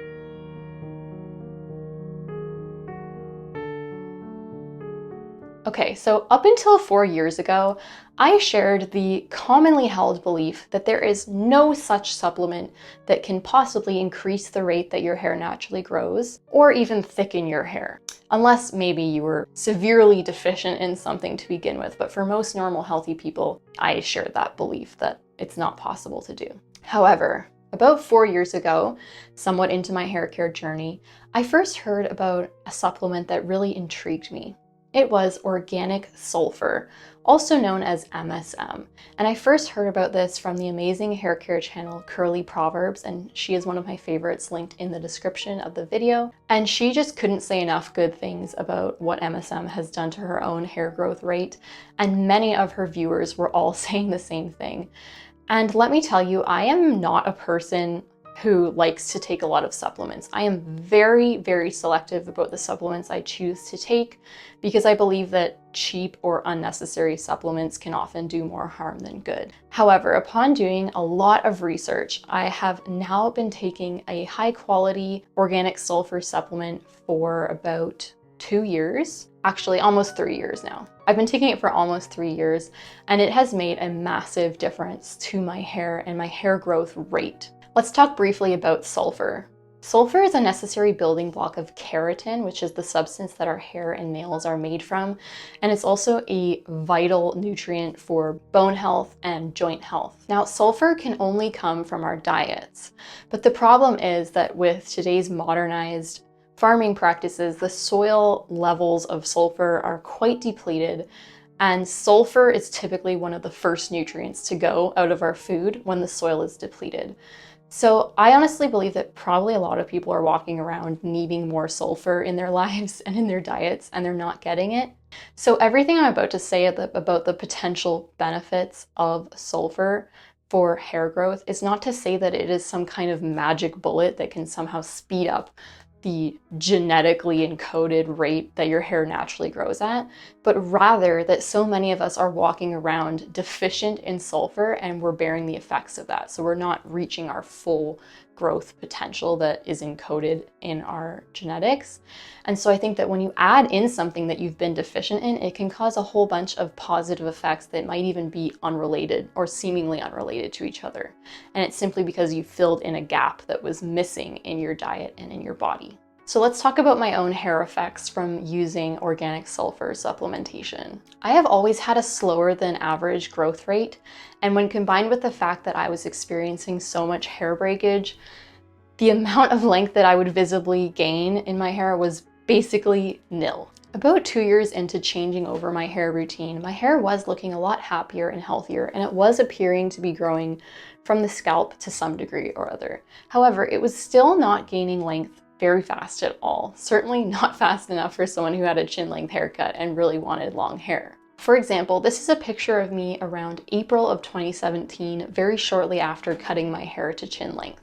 Okay, so up until 4 years ago, I shared the commonly held belief that there is no such supplement that can possibly increase the rate that your hair naturally grows, or even thicken your hair. Unless maybe you were severely deficient in something to begin with, but for most normal healthy people, I shared that belief that it's not possible to do. However, about 4 years ago, somewhat into my hair care journey, I first heard about a supplement that really intrigued me. It was organic sulfur, also known as MSM. And I first heard about this from the amazing hair care channel Curly Proverbs, and she is one of my favorites, linked in the description of the video. And she just couldn't say enough good things about what MSM has done to her own hair growth rate. And many of her viewers were all saying the same thing. And let me tell you, I am not a person who likes to take a lot of supplements. I am very, very selective about the supplements I choose to take because I believe that cheap or unnecessary supplements can often do more harm than good. However, upon doing a lot of research, I have now been taking a high quality organic sulfur supplement for about 2 years, actually almost 3 years now. I've been taking it for almost 3 years, and it has made a massive difference to my hair and my hair growth rate. Let's talk briefly about sulfur. Sulfur is a necessary building block of keratin, which is the substance that our hair and nails are made from, and it's also a vital nutrient for bone health and joint health. Now, sulfur can only come from our diets, but the problem is that with today's modernized farming practices, the soil levels of sulfur are quite depleted, and sulfur is typically one of the first nutrients to go out of our food when the soil is depleted. So I honestly believe that probably a lot of people are walking around needing more sulfur in their lives and in their diets, and they're not getting it. So everything I'm about to say about the potential benefits of sulfur for hair growth is not to say that it is some kind of magic bullet that can somehow speed up the genetically encoded rate that your hair naturally grows at, but rather that so many of us are walking around deficient in sulfur and we're bearing the effects of that. So we're not reaching our full growth potential that is encoded in our genetics. And so I think that when you add in something that you've been deficient in, it can cause a whole bunch of positive effects that might even be unrelated or seemingly unrelated to each other. And it's simply because you filled in a gap that was missing in your diet and in your body. So let's talk about my own hair effects from using organic sulfur supplementation. I have always had a slower than average growth rate, and when combined with the fact that I was experiencing so much hair breakage, the amount of length that I would visibly gain in my hair was basically nil. About 2 years into changing over my hair routine, my hair was looking a lot happier and healthier, and it was appearing to be growing from the scalp to some degree or other. However, it was still not gaining length very fast at all. Certainly not fast enough for someone who had a chin length haircut and really wanted long hair. For example, this is a picture of me around April of 2017, very shortly after cutting my hair to chin length.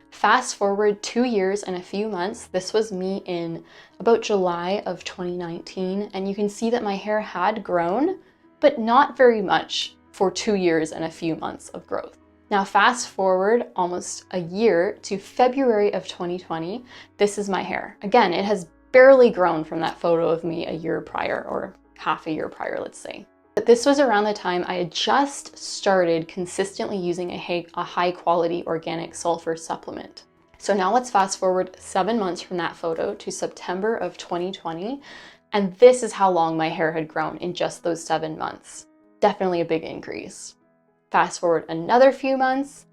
Fast forward 2 years and a few months, this was me in about July of 2019, and you can see that my hair had grown, but not very much for 2 years and a few months of growth. Now fast forward almost a year to February of 2020, this is my hair. Again, it has barely grown from that photo of me a year prior, or half a year prior, let's say. But this was around the time I had just started consistently using a high quality organic sulfur supplement. So now let's fast forward 7 months from that photo to September of 2020. And this is how long my hair had grown in just those 7 months. Definitely a big increase. Fast forward another few months,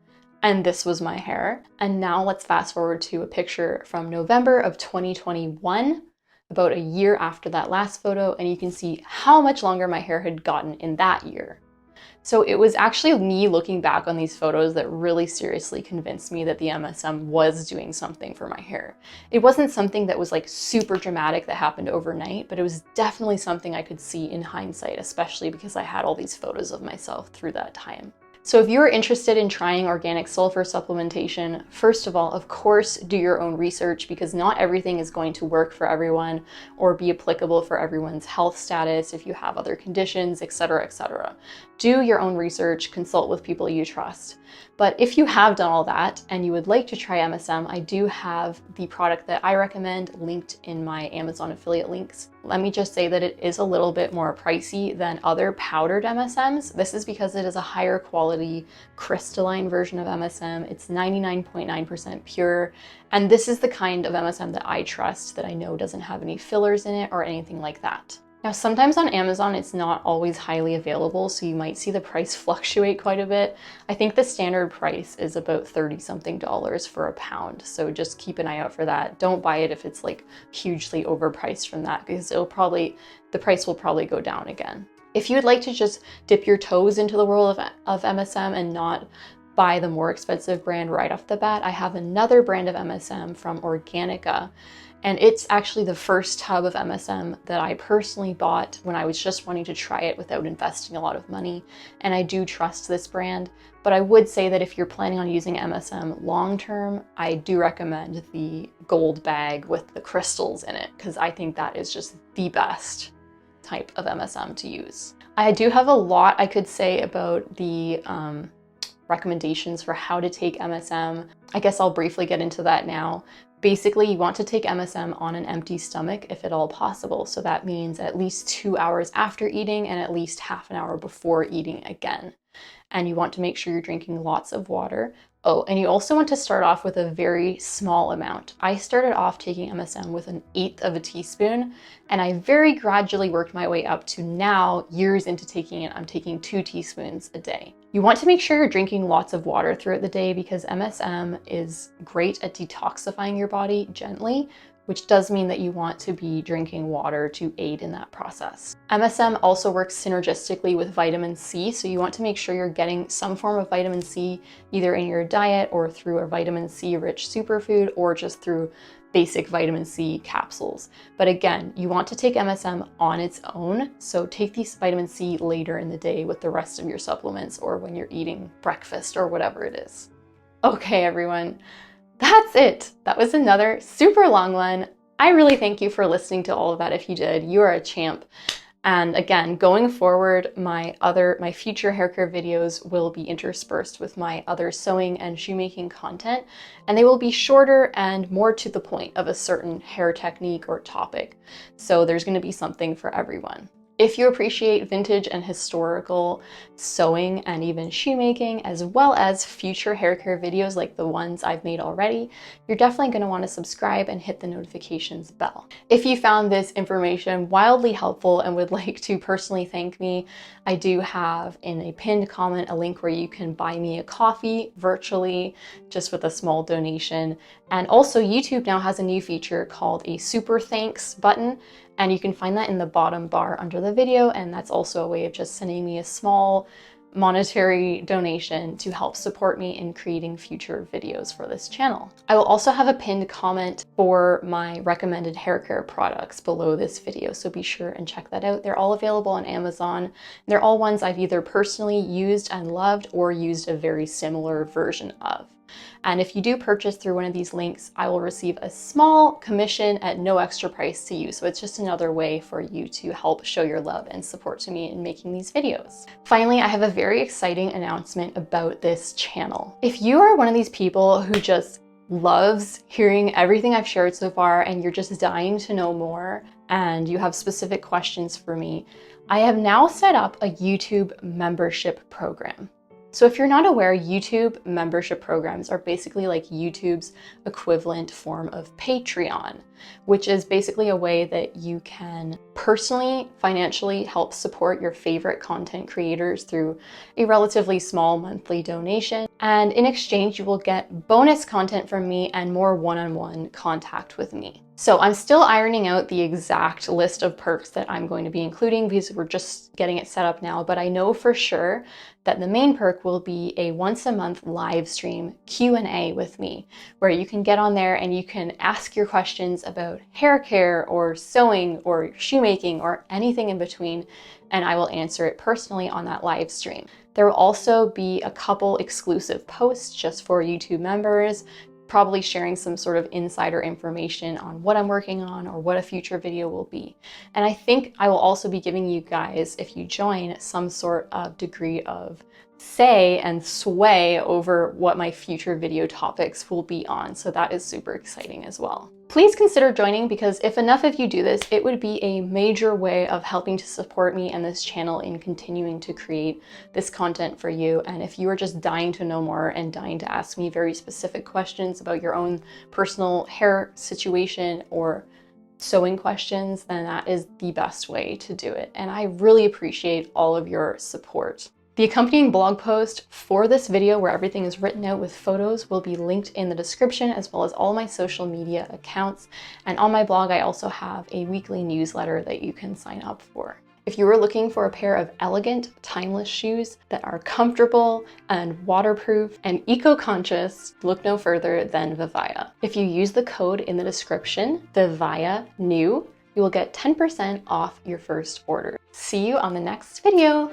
and this was my hair. And now let's fast forward to a picture from November of 2021, about a year after that last photo, and you can see how much longer my hair had gotten in that year. So it was actually me looking back on these photos that really seriously convinced me that the MSM was doing something for my hair. It wasn't something that was like super dramatic that happened overnight, but it was definitely something I could see in hindsight, especially because I had all these photos of myself through that time. So if you're interested in trying organic sulfur supplementation, first of all, of course, do your own research, because not everything is going to work for everyone or be applicable for everyone's health status if you have other conditions, etc., etc. Do your own research, consult with people you trust. But if you have done all that and you would like to try MSM, I do have the product that I recommend linked in my Amazon affiliate links. Let me just say that it is a little bit more pricey than other powdered MSMs. This is because it is a higher quality crystalline version of MSM. It's 99.9% pure. And this is the kind of MSM that I trust, that I know doesn't have any fillers in it or anything like that. Now, sometimes on Amazon, it's not always highly available, so you might see the price fluctuate quite a bit. I think the standard price is about $30-something for a pound, so just keep an eye out for that. Don't buy it if it's like hugely overpriced from that, because the price will probably go down again. If you would like to just dip your toes into the world of MSM and not buy the more expensive brand right off the bat, I have another brand of MSM from Organica. And it's actually the first tub of MSM that I personally bought when I was just wanting to try it without investing a lot of money. And I do trust this brand, but I would say that if you're planning on using MSM long-term, I do recommend the gold bag with the crystals in it, because I think that is just the best type of MSM to use. I do have a lot I could say about the recommendations for how to take MSM. I guess I'll briefly get into that now. Basically, you want to take MSM on an empty stomach if at all possible. So that means at least 2 hours after eating and at least half an hour before eating again. And you want to make sure you're drinking lots of water. Oh, and you also want to start off with a very small amount. I started off taking MSM with 1/8 of a teaspoon, and I very gradually worked my way up to now, years into taking it, I'm taking 2 teaspoons a day. You want to make sure you're drinking lots of water throughout the day, because MSM is great at detoxifying your body gently, which does mean that you want to be drinking water to aid in that process. MSM also works synergistically with vitamin C, so you want to make sure you're getting some form of vitamin C either in your diet or through a vitamin C rich superfood, or just through basic vitamin C capsules. But again, you want to take MSM on its own, so take these vitamin C later in the day with the rest of your supplements, or when you're eating breakfast or whatever it is. Okay, everyone. That's it. That was another super long one. I really thank you for listening to all of that. If you did, you are a champ. And again, going forward, my future hair care videos will be interspersed with my other sewing and shoemaking content, and they will be shorter and more to the point of a certain hair technique or topic. So there's going to be something for everyone. If you appreciate vintage and historical sewing and even shoemaking, as well as future hair care videos like the ones I've made already, you're definitely going to want to subscribe and hit the notifications bell. If you found this information wildly helpful and would like to personally thank me, I do have in a pinned comment a link where you can buy me a coffee virtually, just with a small donation. And also YouTube now has a new feature called a super thanks button, and you can find that in the bottom bar under the video, and that's also a way of just sending me a small monetary donation to help support me in creating future videos for this channel. I will also have a pinned comment for my recommended hair care products below this video, so be sure and check that out. They're all available on Amazon. They're all ones I've either personally used and loved or used a very similar version of. And if you do purchase through one of these links, I will receive a small commission at no extra price to you. So it's just another way for you to help show your love and support to me in making these videos. Finally, I have a very exciting announcement about this channel. If you are one of these people who just loves hearing everything I've shared so far and you're just dying to know more, and you have specific questions for me, I have now set up a YouTube membership program. So if you're not aware, YouTube membership programs are basically like YouTube's equivalent form of Patreon, which is basically a way that you can personally, financially help support your favorite content creators through a relatively small monthly donation. And in exchange, you will get bonus content from me and more one-on-one contact with me. So I'm still ironing out the exact list of perks that I'm going to be including because we're just getting it set up now, but I know for sure that the main perk will be a once a month live stream Q&A with me, where you can get on there and you can ask your questions about hair care or sewing or shoemaking or anything in between, and I will answer it personally on that live stream. There will also be a couple exclusive posts just for YouTube members, probably sharing some sort of insider information on what I'm working on or what a future video will be. And I think I will also be giving you guys, if you join, some sort of degree of say and sway over what my future video topics will be on. So that is super exciting as well. Please consider joining, because if enough of you do this, it would be a major way of helping to support me and this channel in continuing to create this content for you. And if you are just dying to know more and dying to ask me very specific questions about your own personal hair situation or sewing questions, then that is the best way to do it. And I really appreciate all of your support. The accompanying blog post for this video, where everything is written out with photos, will be linked in the description, as well as all my social media accounts. And on my blog, I also have a weekly newsletter that you can sign up for. If you are looking for a pair of elegant, timeless shoes that are comfortable and waterproof and eco-conscious, look no further than Vivaia. If you use the code in the description, Vivaia New, you will get 10% off your first order. See you on the next video.